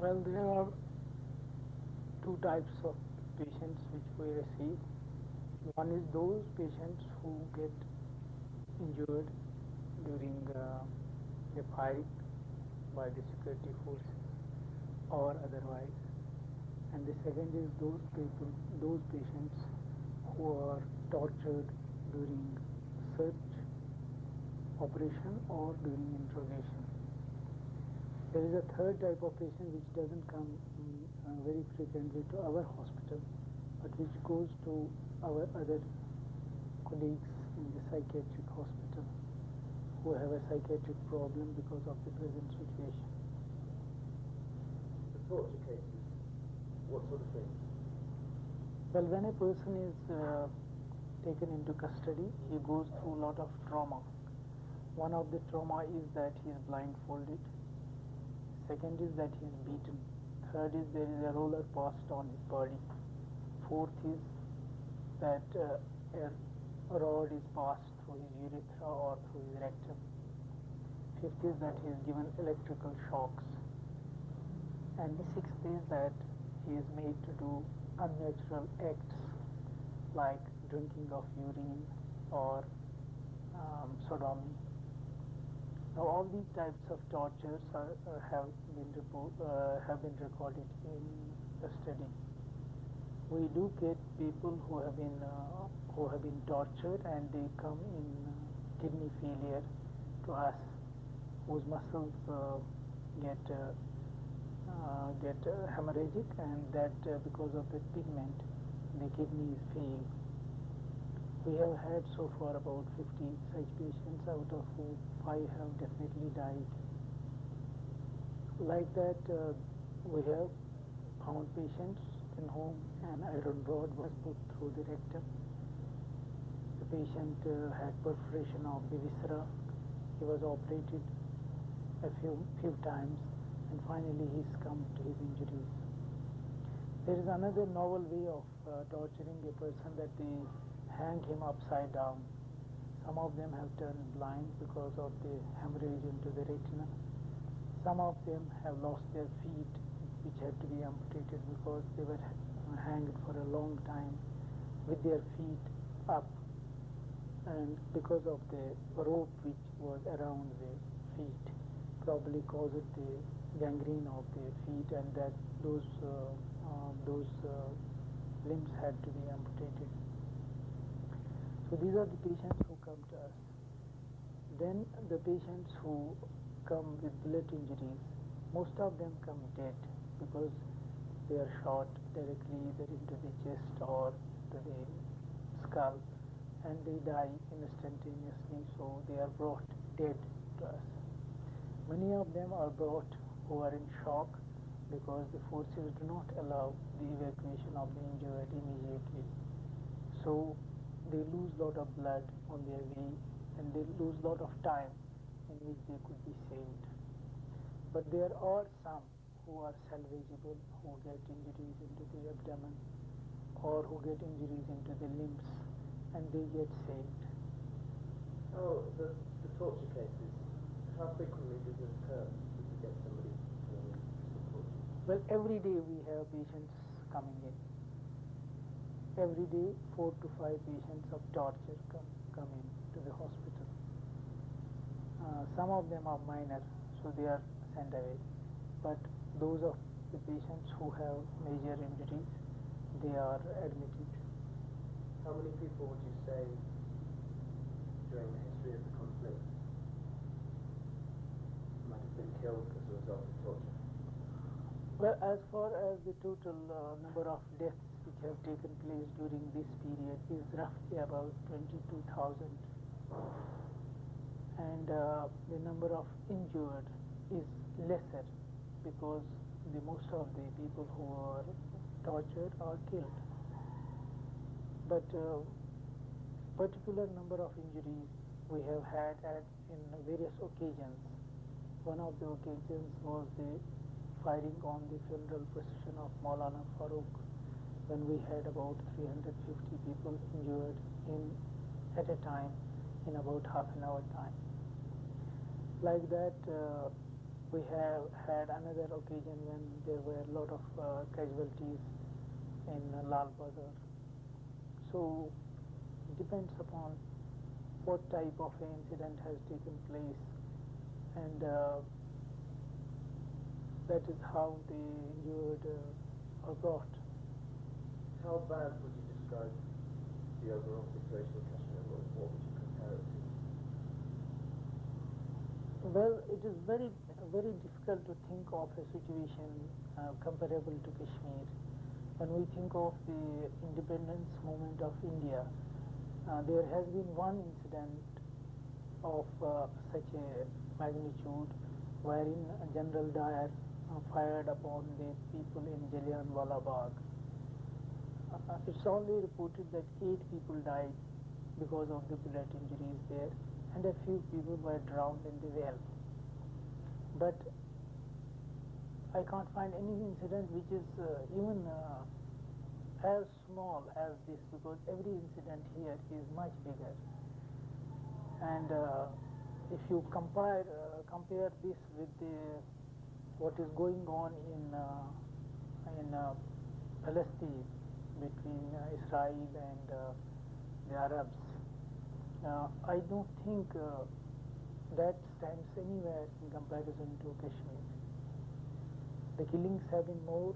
Well, there are two types of patients which we receive. One is those patients who get injured during a fight by the security forces or otherwise. And the second is those patients who are tortured during search operation or during interrogation. There is a third type of patient which doesn't come very frequently to our hospital, but which goes to our other colleagues in the psychiatric hospital who have a psychiatric problem because of the present situation. The torture cases, what sort of things? Well, when a person is taken into custody, he goes through a lot of trauma. One of the trauma is that he is blindfolded. Second is that he is beaten. Third is there is a roller passed on his body. Fourth is that a rod is passed through his urethra or through his rectum. Fifth is that he is given electrical shocks. And the sixth is that he is made to do unnatural acts like drinking of urine or sodomy. Now, all these types of tortures have been recorded in the study. We do get people who have been tortured, and they come in kidney failure to us, whose muscles get hemorrhagic, and that because of the pigment, the kidney is failed. We have had so far about 50 such patients, out of whom 5 have definitely died. Like that, we have found patients in whom an iron rod was put through the rectum. The patient had perforation of the viscera. He was operated a few times, and finally he succumbed to his injuries. There is another novel way of torturing a person, that they hang him upside down. Some of them have turned blind because of the hemorrhage into the retina. Some of them have lost their feet, which had to be amputated because they were hanged for a long time with their feet up, and because of the rope which was around the feet probably caused the gangrene of the feet, and that those limbs had to be amputated. So these are the patients who come to us. Then the patients who come with bullet injuries, most of them come dead because they are shot directly either into the chest or to the skull, and they die instantaneously, so they are brought dead to us. Many of them are brought who are in shock because the forces do not allow the evacuation of the injured immediately. So they lose a lot of blood on their way, and they lose a lot of time in which they could be saved. But there are some who are salvageable, who get injuries into the abdomen or who get injuries into the limbs, and they get saved. Oh, the torture cases, how frequently does it occur that you get somebody tortured? Well, every day we have patients coming in. Every day 4 to 5 patients of torture come in to the hospital. Some of them are minor, so they are sent away. But those of the patients who have major injuries, they are admitted. How many people would you say during the history of the conflict might have been killed as a result of torture? Well, as far as the total number of deaths which have taken place during this period is roughly about 22,000, and the number of injured is lesser because most of the people who are tortured are killed. But particular number of injuries we have had in various occasions. One of the occasions was the firing on the funeral procession of Maulana Farooq, when we had about 350 people injured at a time in about half an hour time. Like that, We have had another occasion when there were a lot of casualties in Lal Bazar. So it depends upon what type of incident has taken place, and that is how the injured are brought. How bad would you describe the overall situation in Kashmir? What would you compare it to? Well, it is very difficult to think of a situation comparable to Kashmir. When we think of the independence movement of India, there has been one incident of such a magnitude wherein General Dyer fired upon the people in Jallianwala Bagh. It's only reported that 8 people died because of the bullet injuries there, and a few people were drowned in the well. But I can't find any incident which is even as small as this, because every incident here is much bigger. And if you compare this with what is going on in Palestine between Israel and the Arabs, I don't think that stands anywhere in comparison to Kashmir. The killings have been more,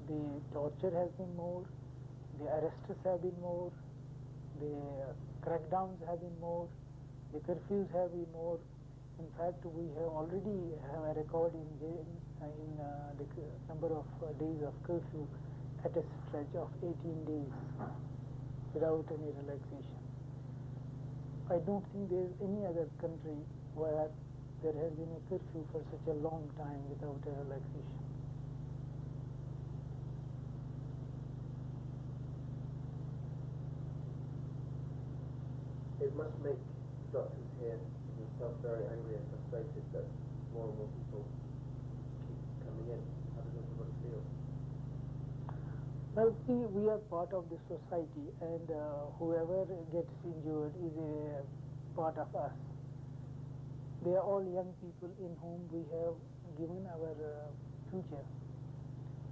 the torture has been more, the arrests have been more, the crackdowns have been more, the curfews have been more. In fact, we have already have a record in the number of days of curfew at a stretch of 18 days without any relaxation. I don't think there is any other country where there has been a curfew for such a long time without a relaxation. It must make doctors here themselves very angry and frustrated that more and more people keep coming in. How does everybody feel? Well, we are part of the society, and whoever gets injured is a part of us. They are all young people in whom we have given our future.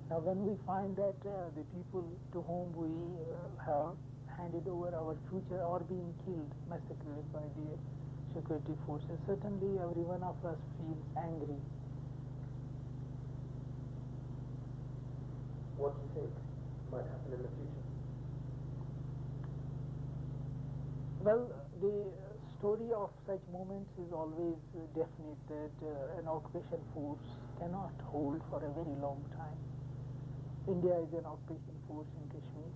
Now, when we find that the people to whom we have handed over our future are being killed, massacred by the security forces, certainly every one of us feels angry. What do you think might happen in the future? Well, the story of such movements is always definite, that an occupation force cannot hold for a very long time. India is an occupation force in Kashmir,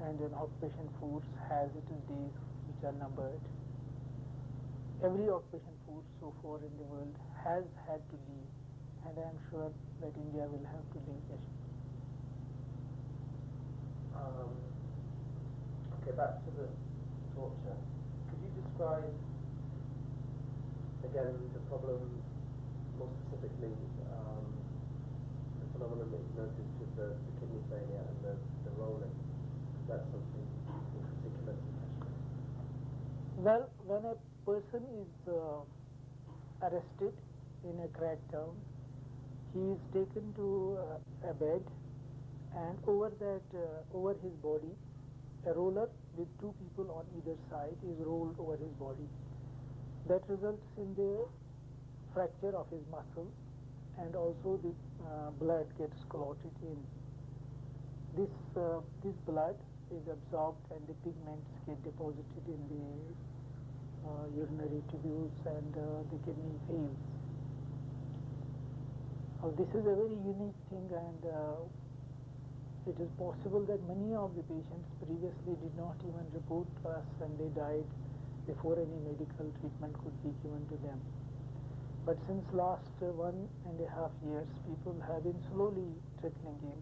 and an occupation force has its days which are numbered. Every occupation force so far in the world has had to leave, and I am sure that India will have to leave Kashmir. Okay, back to the torture. Could you describe again the problem, more specifically the phenomenon that you noticed with the kidney failure and the rolling? That's something in particular to Kashmir. Well, when a person is arrested in a crackdown, he is taken to a bed, and over his body, a roller with 2 people on either side is rolled over his body. That results in the fracture of his muscle, and also the blood gets clotted in. This blood is absorbed, and the pigments get deposited in the urinary tubules, and the kidney fails. This is a very unique thing, and it is possible that many of the patients previously did not even report to us, and they died before any medical treatment could be given to them. But since last 1.5 years, people have been slowly trickling in.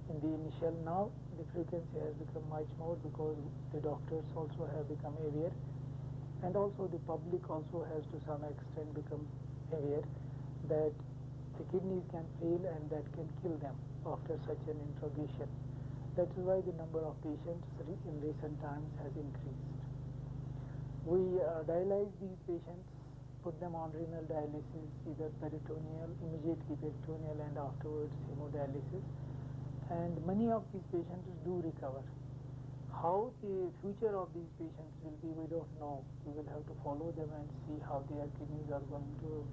In the initial, now the frequency has become much more, because the doctors also have become aware, and also the public also has to some extent become aware that the kidneys can fail and that can kill them after such an interrogation. That is why the number of patients in recent times has increased. We dialyze these patients put them on renal dialysis, either peritoneal, immediately peritoneal, and afterwards hemodialysis. And many of these patients do recover. How the future of these patients will be, we don't know. We will have to follow them and see how their kidneys are going to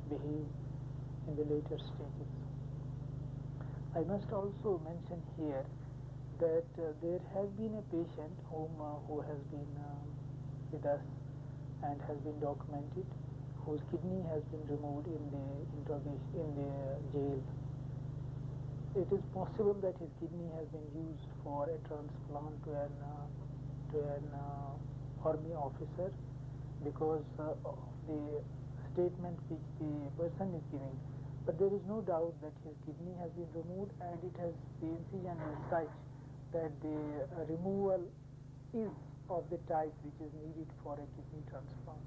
behave in the later stages. I must also mention here that there has been a patient who has been with us and has been documented, whose kidney has been removed in the jail. It is possible that his kidney has been used for a transplant to an army officer because of the statement which the person is giving. But there is no doubt that his kidney has been removed, and the incision is such that the removal is of the type which is needed for a kidney transplant.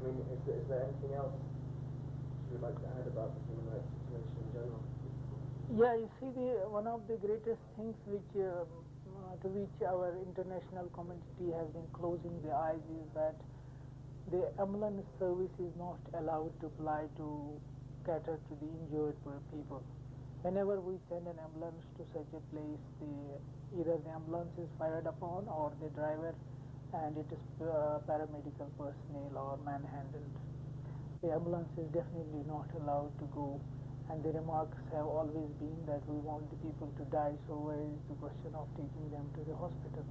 I mean, is there anything else you would like to add about the human rights situation in general? Yeah, you see, one of the greatest things to which our international community has been closing the eyes is that the ambulance service is not allowed to fly to cater to the injured people. Whenever we send an ambulance to such a place, either the ambulance is fired upon or the driver, and it is paramedical personnel or manhandled. The ambulance is definitely not allowed to go, and the remarks have always been that we want the people to die, so where is the question of taking them to the hospital?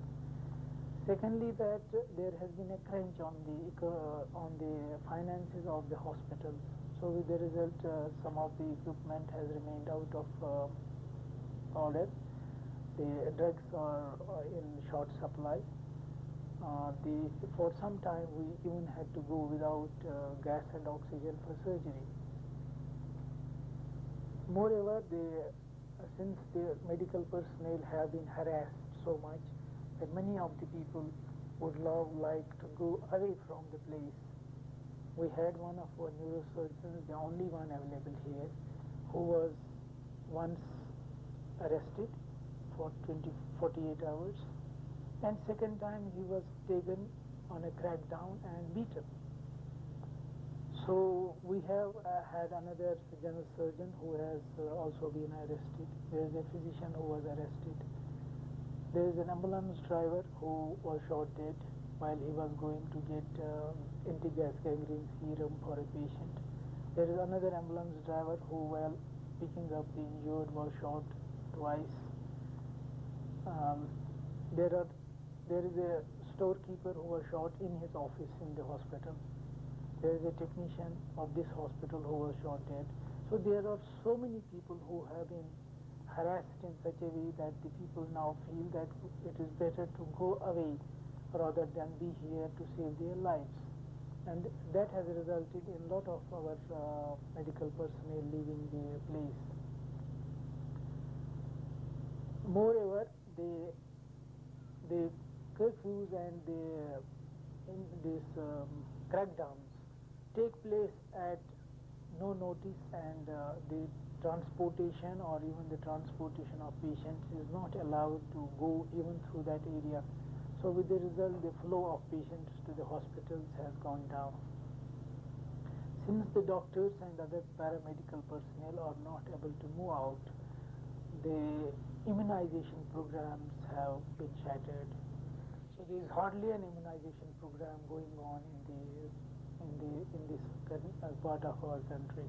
Secondly, that there has been a crunch on the finances of the hospitals. So with the result, some of the equipment has remained out of order. The drugs are in short supply. For some time, we even had to go without gas and oxygen for surgery. Moreover, since the medical personnel have been harassed so much, that many of the people would like to go away from the place. We had one of our neurosurgeons, the only one available here, who was once arrested for 48 hours, and second time he was taken on a crackdown and beaten. So we have had another general surgeon who has also been arrested. There is a physician who was arrested. There is an ambulance driver who was shot dead while he was going to get anti-gas gangrene serum for a patient. There is another ambulance driver who, while picking up the injured, was shot twice. There is a storekeeper who was shot in his office in the hospital. There is a technician of this hospital who was shot dead. So there are so many people who have been harassed in such a way that the people now feel that it is better to go away rather than be here to save their lives. And that has resulted in a lot of our medical personnel leaving the place. Moreover, the curfews and these crackdowns take place at no notice, and the transportation or even the transportation of patients is not allowed to go even through that area. So with the result, the flow of patients to the hospitals has gone down. Since the doctors and other paramedical personnel are not able to move out, the immunization programs have been shattered. So there is hardly an immunization program going on in this part of our country.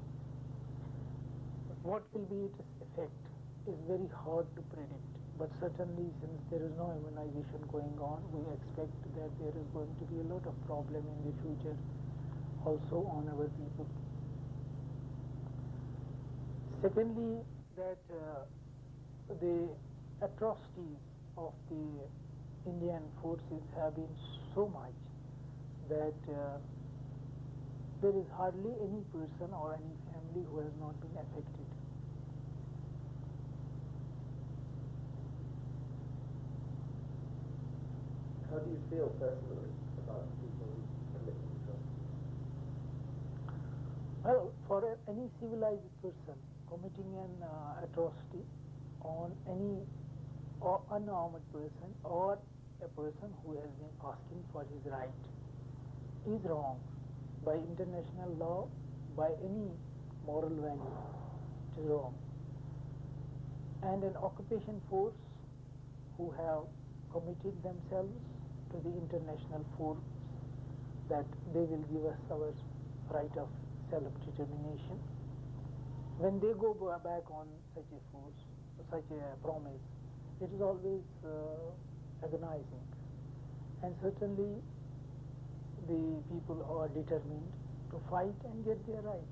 What will be its effect is very hard to predict, but certainly since there is no immunization going on, we expect that there is going to be a lot of problem in the future also on our people. Secondly, that the atrocities of the Indian forces have been so much that there is hardly any person or any family who has not been affected. How do you feel personally about people who commit these atrocities? Well, for any civilized person, committing an atrocity on any unarmed person or a person who has been asking for his right is wrong by international law, by any moral value. It is wrong. And an occupation force who have committed themselves to the international force that they will give us our right of self-determination. When they go back on such a force, such a promise, it is always agonizing. And certainly the people are determined to fight and get their right.